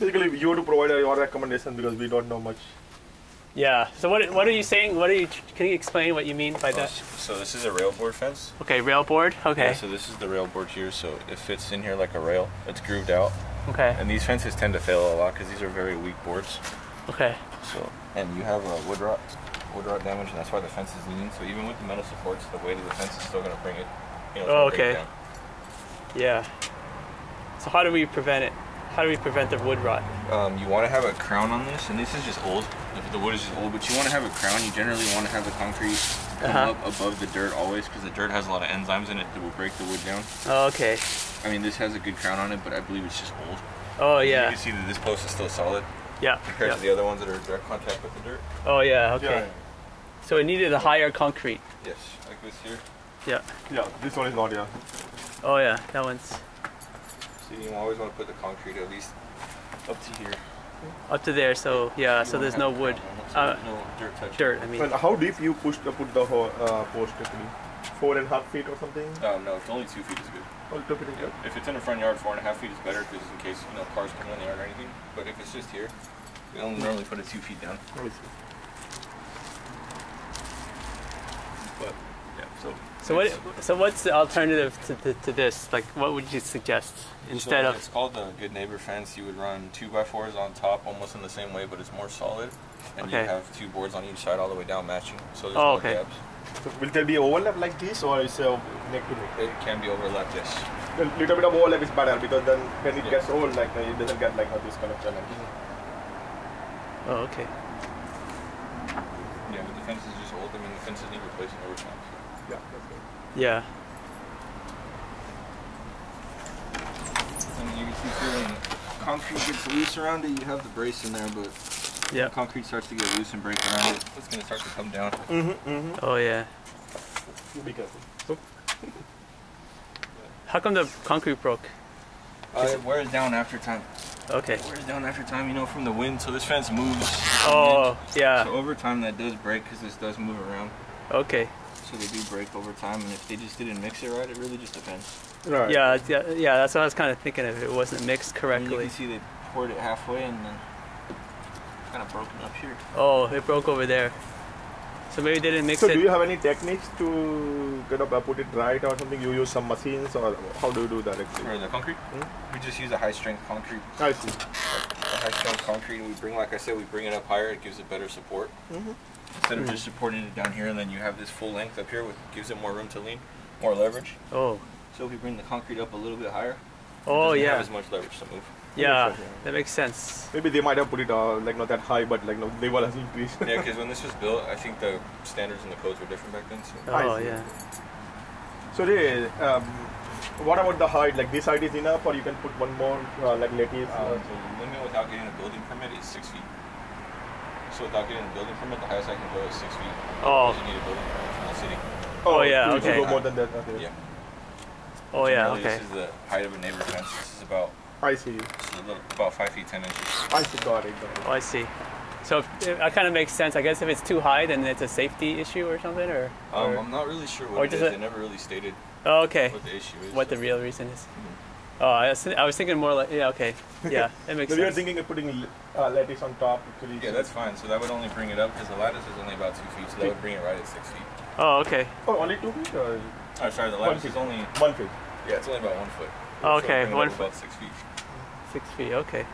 Basically, you have to provide your recommendation because we don't know much. Yeah. So what are you saying? Can you explain what you mean by that? So this is a rail board fence. Okay, rail board. Okay. Yeah, so this is the rail board here. So it fits in here like a rail. It's grooved out. Okay. And these fences tend to fail a lot because these are very weak boards. Okay. So and you have a wood rot damage, and that's why the fence is leaning. So even with the metal supports, the weight of the fence is still going to bring it. Oh, okay. Yeah. So how do we prevent it? How do we prevent the wood rot? You want to have a crown on this, and this is just old. The wood is just old, but you want to have a crown. You generally want to have the concrete come up above the dirt always, because the dirt has a lot of enzymes in it that will break the wood down. Oh, okay. I mean, this has a good crown on it, but I believe it's just old. Oh, yeah. You can see that this post is still solid. Yeah. Compared to the other ones that are in direct contact with the dirt. Oh, yeah. Okay. Yeah. So it needed a higher concrete. Yes, like this here. Yeah. Yeah, this one is not, yeah. Oh, yeah. That one's. So you always want to put the concrete at least up to here. Up to there, so yeah, so there's no wood. No dirt touch. Dirt, I mean. And how deep you put the post actually? 4.5 feet or something? No, it's only 2 feet is good. Oh, 2 feet is good. If it's in the front yard, 4.5 feet is better because in case cars come in the yard or anything. But if it's just here, we only normally put it 2 feet down. Let me see. But yeah, so what's the alternative to this? Like, what would you suggest instead of? It's called the Good Neighbor fence. You would run 2x4s on top, almost in the same way, but it's more solid. And you have 2 boards on each side, all the way down, matching. So there's no gaps. So will there be overlap like this, or is it neck to neck? It can be overlapped, yes. A little bit of overlap is better because then when it gets old, like it doesn't get like this kind of challenge. Oh, okay. Yeah, but the fence is just old. I mean, the fences need replacing over time. So. Yeah, that's good. Yeah. And you can see too, when concrete gets loose around it, you have the brace in there, but when concrete starts to get loose and break around it, it's going to start to come down. Oh, yeah. Be careful. How come the concrete broke? It wears down after time. Okay. It wears down after time, from the wind, so this fence moves. Oh, yeah. So over time that does break because this does move around. Okay. So they do break over time, and if they just didn't mix it right, it really just depends. Right. Yeah, that's what I was kind of thinking if it wasn't mixed correctly. And you can see they poured it halfway and then kind of broken up here. Oh, it broke over there. So maybe they didn't mix so it. So do you have any techniques to put it right or something? You use some machines, or how do you do that actually? For the concrete? We just use a high strength concrete. I see. A high strength concrete, and we bring, like I said, we bring it up higher. It gives it better support. Instead of just supporting it down here, and then you have this full length up here, which gives it more room to lean, more leverage. Oh. So if we bring the concrete up a little bit higher, it doesn't have as much leverage to move. Yeah, that makes sense. Maybe they might have put it like not that high, but like level has increased. Yeah, because when this was built, I think the standards and the codes were different back then. So. Oh yeah. So what about the height? Like this height is enough, or you can put one more like lattice? So the limit without getting a building permit is 6 feet. So without getting a building permit, the highest I can go is 6 feet. Oh. You need a building permit from the city. Oh yeah. Okay. Go more than that. Okay. Yeah. Oh yeah. Okay. This is the height of a neighbor fence. This is about. I see. About 5 feet 10 inches. I see. Got it. Oh, I see. So that kind of makes sense. I guess if it's too high, then it's a safety issue or something, or. I'm not really sure what it is. They never really stated. Oh, okay. What the issue is. What the real reason is. Oh, I was thinking more like okay. Yeah, that makes sense. So you're thinking of putting lattice on top actually. Yeah, that's fine. So that would only bring it up because the lattice is only about 2 feet, so that would bring it right at 6 feet. Oh, okay. Oh, only 2 feet, or? Oh, sorry, the lattice is only 1 feet. Yeah, it's only about 1 foot. Oh, okay, so 1 foot. About 6 feet. 6 feet. Okay.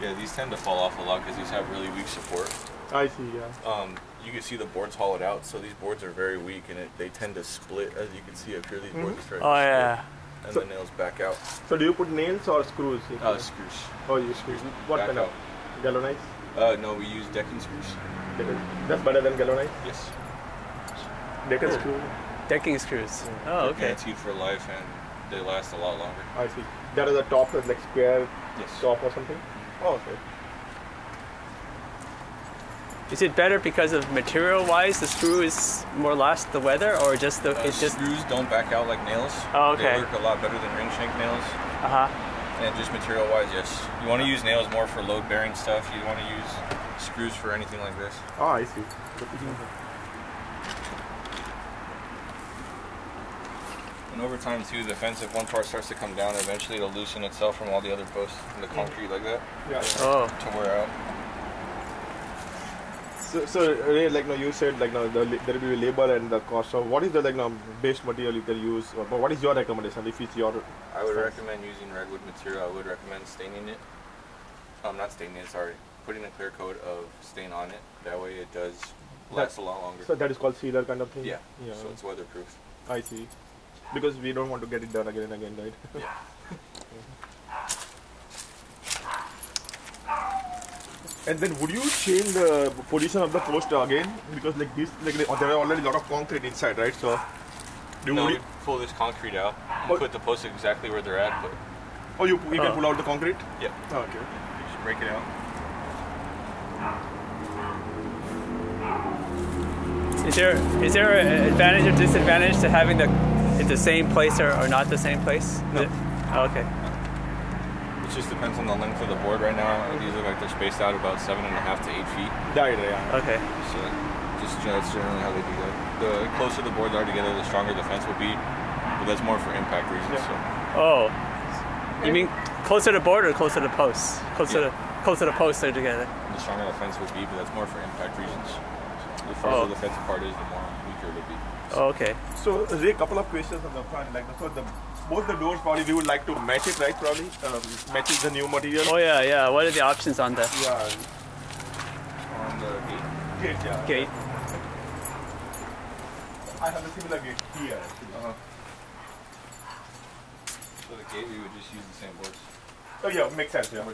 Yeah, these tend to fall off a lot because these have really weak support. I see, yeah. You can see the boards hollowed out, so these boards are very weak, and they tend to split, as you can see up here. These boards start to split, yeah. and the nails back out. So do you put nails or screws? Screws. Oh, you screws. What kind of? Galvanized? No, we use decking screws. That's better than galvanized? Yes. Decking screw? Decking screws. Oh, okay. They're guaranteed for life, and they last a lot longer. I see. That is the top, is like square top or something? Oh, okay. Is it better because of material-wise, the screw is more last the weather, or just the screws don't back out like nails. Oh, okay. They work a lot better than ring shank nails. And just material-wise, yes. You want to use nails more for load-bearing stuff. You want to use screws for anything like this. Oh, I see. And over time too, the fence, if one part starts to come down, eventually it'll loosen itself from all the other posts and the concrete like that. Yeah. To wear out. So Ray, like you said, like there will be labor and the cost. So what is the base material you can use? Or what is your recommendation if it's your? I would recommend using redwood material. I would recommend staining it. Not staining it. Sorry, putting a clear coat of stain on it. That way it does last a lot longer. So that is called sealer kind of thing. Yeah. So it's weatherproof. I see. Because we don't want to get it done again and again, right? Yeah. And then would you change the position of the post again? Because like this, there are already a lot of concrete inside, right? So we pull this concrete out and put the posts exactly where they're at. But you can pull out the concrete? Yeah. Oh, okay. Just break it out. Is there an advantage or disadvantage to having the same place or not the same place? No. Oh, okay. It just depends on the length of the board right now. These look like they're spaced out about 7.5 to 8 feet. Yeah. Okay. So that's generally how they do that. The closer the boards are together, the stronger the fence will be. But that's more for impact reasons. Yeah. So. Oh. You mean closer to board or closer to posts? Closer to posts are together. The stronger the fence will be, but that's more for impact reasons. The farther the fence apart is, the more weaker it will be. Oh, okay. So Ray, a couple of questions on the front. Both the doors probably we would like to match it, right? Probably matches the new material. Oh yeah. What are the options on that? Yeah. On the gate. Gate, yeah. Gate. I have a similar gate here. So the gate, we would just use the same boards. Oh yeah, makes sense. Yeah.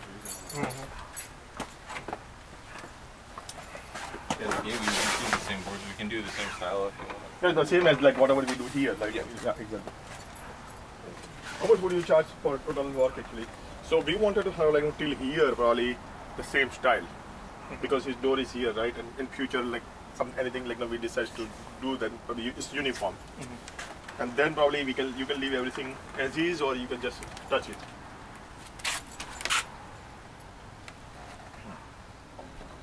Yeah, the gate, we would just use the same boards. We can do the same style if you want. Yeah, the same as like whatever we do here. Like, yeah, exactly. How much would you charge for total work actually? So we wanted to have like till here probably the same style because his door is here, right? And in future like anything like we decide to do, then probably it's uniform. And then probably you can leave everything as is, or you can just touch it.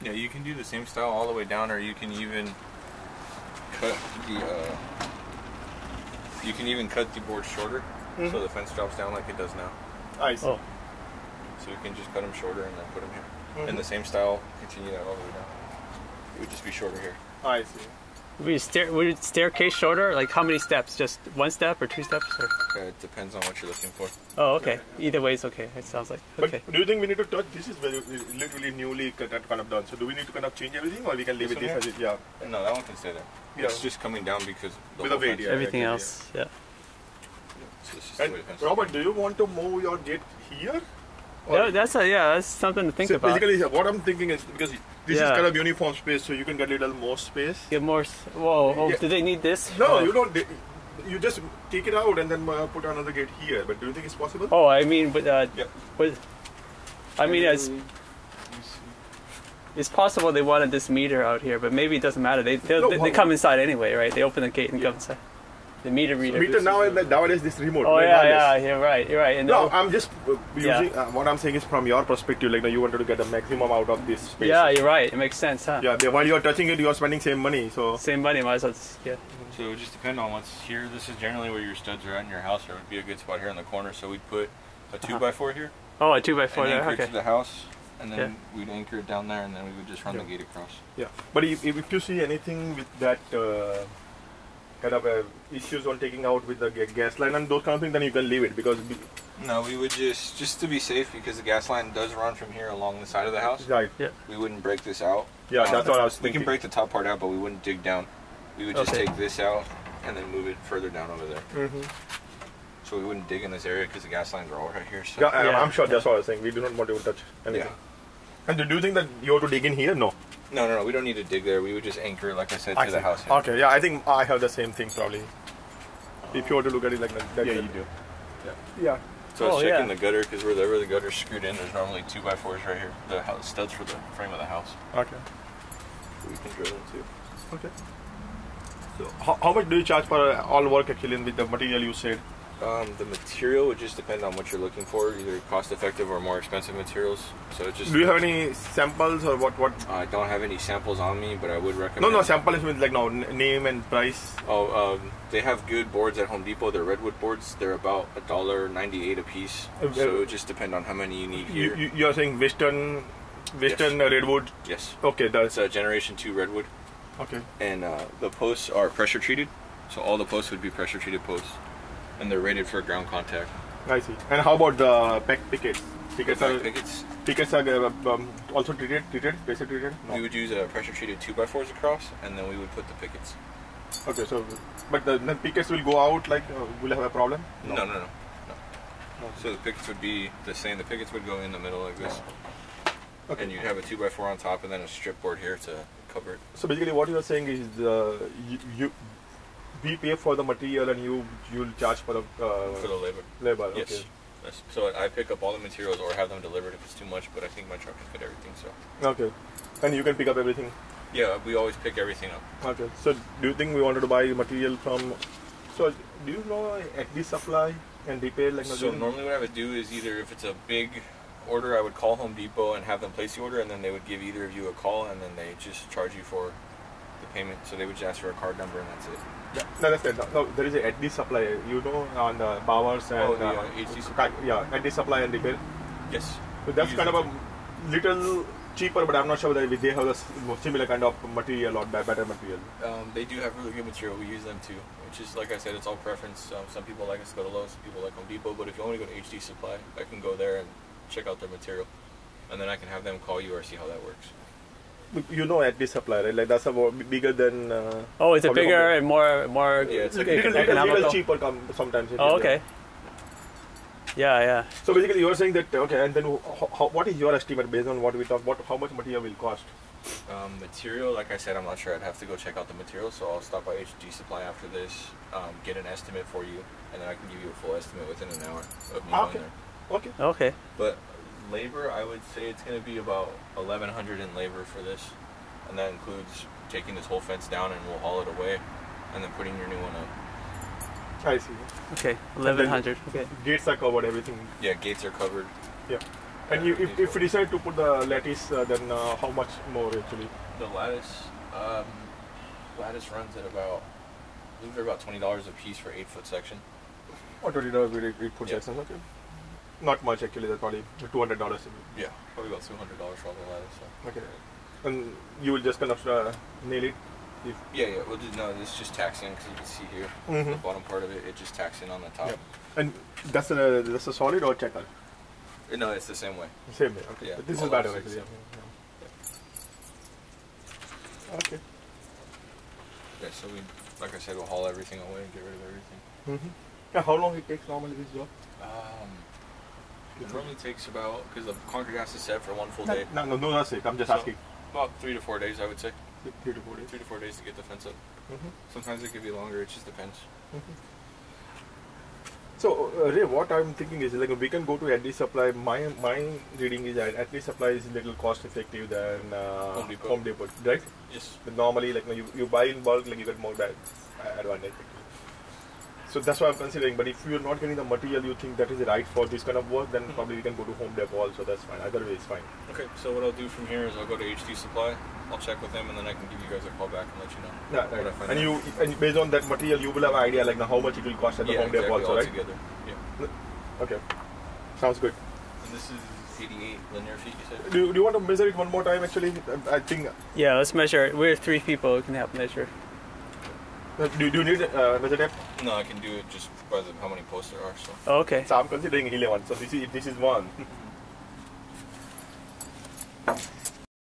Yeah, you can do the same style all the way down, or you can even cut the board shorter, so the fence drops down like it does now. I see. Oh. So you can just cut them shorter and then put them here. In the same style, continue that all the way down. It would just be shorter here. I see. Would staircase shorter? Like how many steps? Just one step or two steps? Or? It depends on what you're looking for. Oh, okay. Either way is okay. It sounds like okay. But do you think we need to touch? This is literally newly kind of done. So do we need to kind of change everything, or we can leave it this as it? Yeah. No, that one can stay there. Yeah. It's just coming down because with the weight. Yeah, Everything exactly, else, yeah. So it's just the way the fence Robert, do you want to move your gate here? That's something to think so about. Basically, what I'm thinking is because this is kind of uniform space, so you can get a little more space. Get more. Whoa! Oh, Yeah. do they need this? No, Oh. you don't. You just take it out and then put another gate here. But do you think it's possible? Oh, I mean, but Yeah. I mean, it's possible they wanted this meter out here, but maybe it doesn't matter. They come inside anyway, right? They open the gate and come inside. The meter reader. Meter nowadays this remote. Oh like yeah, you're right. And no, I'm just using what I'm saying is from your perspective, like you wanted to get the maximum out of this space. Yeah, you're right. It makes sense, huh? Yeah, while you're touching it, you're spending same money. So same money, might as well. Yeah. So it would just depend on what's here. This is generally where your studs are at in your house. There would be a good spot here in the corner. So we'd put a 2x4 here. Oh, a 2x4 and there. anchor Okay. it to the house, and then we'd anchor it down there, and then we would just run the gate across. Yeah, but if you see anything with that kind of issues on taking out with the gas line and those kind of things, then you can leave it because. No, we would just to be safe, because the gas line does run from here along the side of the house. Right. Yeah. We wouldn't break this out. Yeah, that's what I was We thinking. can break the top part out, but we wouldn't dig down. We would just Okay. take this out and then move it further down over there. Mm-hmm. So we wouldn't dig in this area because the gas lines are all right here. So. Yeah, Yeah. I'm sure that's what I was saying. We do not want to touch anything. Yeah. And do you think that you have to dig in here? No. No, we don't need to dig there. We would just anchor it, like I said, to the house. Here. Okay, yeah, I think I have the same thing probably. If you were to look at it like that. Yeah, you do. Yeah. So I was Oh, checking yeah. the gutter, because wherever the gutter's screwed in, there's normally 2x4s right here. The studs for the frame of the house. Okay. So we can drill them too. Okay. So how much do you charge for all work actually with the material you said? The material would just depend on what you're looking for, either cost-effective or more expensive materials. So it just. Do you have any samples or what? I don't have any samples on me, but I would recommend. No, samples means like name and price. Oh, they have good boards at Home Depot. They're redwood boards. They're about $1.98 a piece. So it would just depend on how many you need here. You're saying Western Yes. redwood? Yes. Okay, It's a Generation 2 redwood. Okay. And the posts are pressure treated. So all the posts would be pressure treated posts. And they're rated for ground contact. I see. And how about the pickets? Pickets are also pressure treated? No. We would use pressure treated 2x4s across, and then we would put the pickets. Okay, so but the pickets will go out like will have a problem? No. So the pickets would be the same. The pickets would go in the middle like this. Okay. And you'd have a 2x4 on top, and then a strip board here to cover it. So basically, what you are saying is we pay for the material and you'll charge for the labor. Labor. Yes. Okay. Yes. So I pick up all the materials or have them delivered if it's too much, but I think my truck can fit everything. So. Okay. And you can pick up everything. Yeah, we always pick everything up. Okay. So do you think we wanted to buy material from? So do you know XD supply and repair like? So normally what I would do is either if it's a big order, I would call Home Depot and have them place the order, and then they would give either of you a call, and then they just charge you for the payment. So they would just ask for a card number, and that's it. Yeah, no, that's it. No, there is a XD supply. You know, on the powers and HD supply. Yeah, XD supply and repair. Yes. So that's kind of a little cheaper, but I'm not sure whether they have a similar kind of material or better material. They do have really good material. We use them too, which is, like I said, it's all preference. Some people like us to go to Lowe's, some people like Home Depot, but if you want to go to HD Supply, I can go there and check out their material, and then I can have them call you or see how that works. You know XD Supply, right? Like that's about bigger than... oh, is it bigger and more yeah, it's like little cheaper sometimes. Oh, okay. Yeah. So basically, you are saying that okay, and then what is your estimate based on what we talk? How much material will cost? Material, like I said, I'm not sure. I'd have to go check out the material, so I'll stop by HD Supply after this, get an estimate for you, and then I can give you a full estimate within an hour of me going there. Okay. But labor, I would say it's going to be about $1,100 in labor for this, and that includes taking this whole fence down and we'll haul it away, and then putting your new one up. I see. Okay, 1,100. Okay. Gates are covered, everything. Yeah, gates are covered. Yeah. And if you decide to put the lattice, then how much more actually? The lattice runs at about, I believe they're about $20 a piece for 8-foot section. Or $20 with 8-foot section, okay. Not much actually, that's probably $200. Yeah, probably about $200 for all the lattice. So. Okay. And you will just kind of nail it? Yeah, we'll do, no, it's just tacks in, because you can see here, the bottom part of it, it just tacks in on the top. Yeah. And that's a solid or checker? No, it's the same way. Same way, okay. Yeah, but this is better actually. Yeah. Okay. Yeah, so we, like I said, we'll haul everything away and get rid of everything. Yeah, how long it takes normally this job? It normally takes about, because the concrete has to set for one full day. No, that's it. I'm just asking. About 3 to 4 days, I would say. 3 to 4 days. 3 to 4 days to get the fence up. Sometimes it could be longer. It just depends. So Ray, what I'm thinking is like we can go to XD Supply. My reading is that XD Supply is a little cost effective than Home Depot, right? Yes. But normally, like you buy in bulk, like you get more advantage. So that's what I'm considering. But if you're not getting the material you think that is right for this kind of work, then probably we can go to Home Depot also. That's fine. Either way, it's fine. Okay. So what I'll do from here is I'll go to HD Supply. I'll check with them, and then I can give you guys a call back and let you know. Yeah, right. And based on that material, you will have an idea like how much it will cost at the Home Depot also, right? Together. Yeah. Okay. Sounds good. And this is 88 linear feet, you said? Do you want to measure it one more time? Actually, I think. Yeah, let's measure it. We're 3 people who can help measure. Do you need measure tape? No, I can do it just by how many posts there are. So. Oh, okay. So I'm considering 11. So this is one.